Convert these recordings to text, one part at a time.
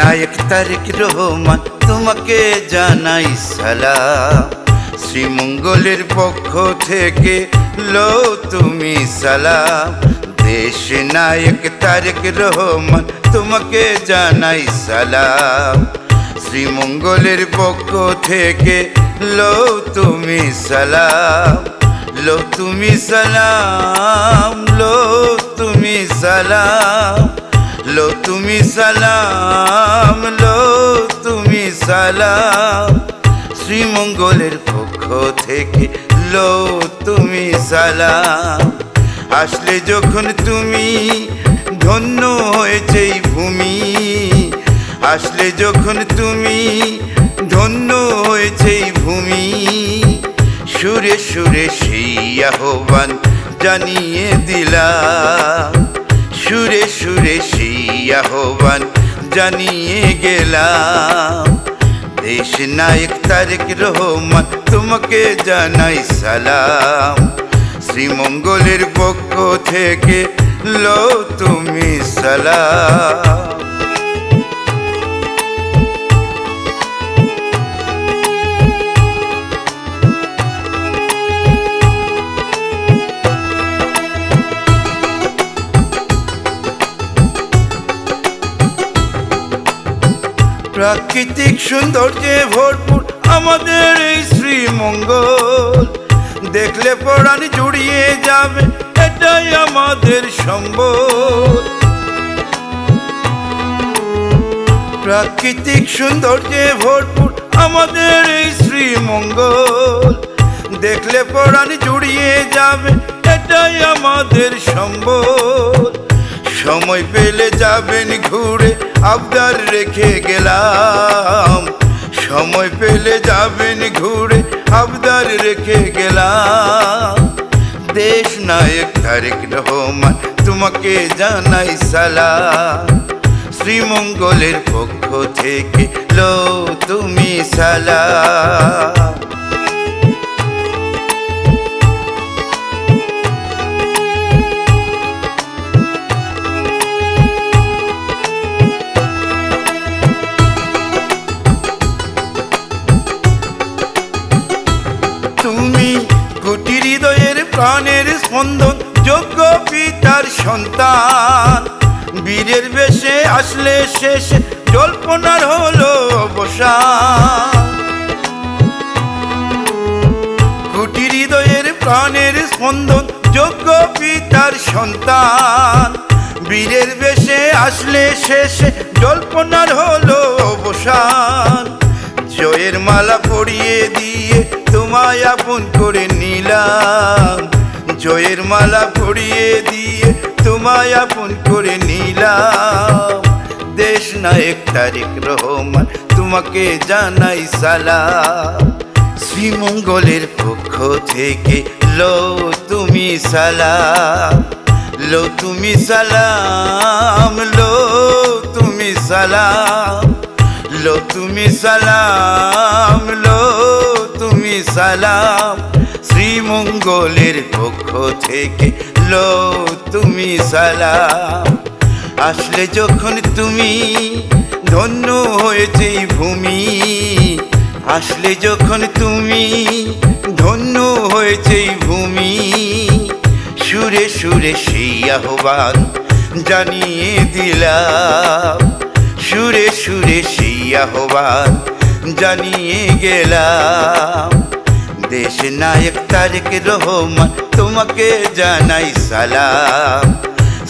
নায়ক তারেক রহমান তোমাকে জানাই সালাম। শ্রীমঙ্গলের পক্ষ থেকে লো তুমি সালাম। দেশ নায়ক তারেক রহমান তোমাকে জানাই সালাম। শ্রীমঙ্গলের পক্ষ থেকে লো তুমি সালাম। লো তুমি সালাম, লো তুমি সালাম, লো তুমি সালাম, লো তুমি সালাম। শ্রীমঙ্গলের পক্ষ থেকে লো তুমি সালাম। আসলে যখন তুমি ধন্য হয়েছে এই ভূমি, আসলে যখন তুমি ধন্য হয়েছে এই ভূমি, সুরে সুরে সেই আহ্বান জানিয়ে দিলাম। সুরে সুরে সেই আহ্বান জানিয়ে গেলাম। দেশ নায়ক তারেক রহমান তোমাকে জানাই সালাম। শ্রীমঙ্গলের পক্ষ থেকে লো তুমি সালাম। প্রাকৃতিক সৌন্দর্যে ভরপুর আমাদের এই শ্রীমঙ্গল, দেখলে পরাণ জুড়িয়ে যাবে এটাই আমাদের সম্বল। প্রাকৃতিক সৌন্দর্যে ভরপুর আমাদের এই শ্রীমঙ্গল, দেখলে পরাণ জুড়িয়ে যাবে এটাই আমাদের সম্বল। সময় পেলে যাবেন ঘুরে আবদার রেখে গেলাম। সময় পেলে যাবেন ঘুরে আবদার রেখে গেলাম। দেশ নায়ক তারেক রহমান তোমাকে জানাই সালাম। শ্রীমঙ্গলের পক্ষ থেকে লো তুমি সালাম। তুমি কোটি হৃদয়ের প্রাণের স্পন্দন, যোগ্য পিতার সন্তান। বীরের বেশে আসলে শেষে জল্পনার হলো অবসান। কোটি হৃদয়ের প্রাণের স্পন্দন, যোগ্য পিতার সন্তান। বীরের বেশে আসলে শেষে জল্পনার হলো অবসান। জয়ের মালা পরিয়ে দিয়ে তোমায় আপন করে নিলাম। জয়ের মালা পরিয়ে দিয়ে তোমায় আপন করে নিলাম। দেশ নায়ক তারেক রহমান তোমাকে জানাই সালাম। শ্রীমঙ্গলের পক্ষ থেকে লো তুমি সালাম। লো তুমি সালাম, লো তুমি সালাম, লো তুমি সালাম, লো তুমি সালাম। শ্রীমঙ্গলের পক্ষ থেকে লো তুমি সালাম। আসলে যখন তুমি ধন্য হয়েছে এই ভূমি, আসলে যখন তুমি ধন্য হয়েছে এই ভূমি, সুরে সুরে সেই আহ্বান জানিয়ে দিলাম। সুরে সুরে সেই আহ্বান জানিয়ে গেলাম। দেশ নায়ক তারেক রহমান তোমাকে জানাই সালাম।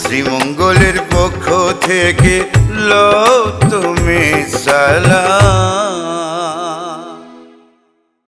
শ্রীমঙ্গলের পক্ষ থেকে লো তুমি সালাম।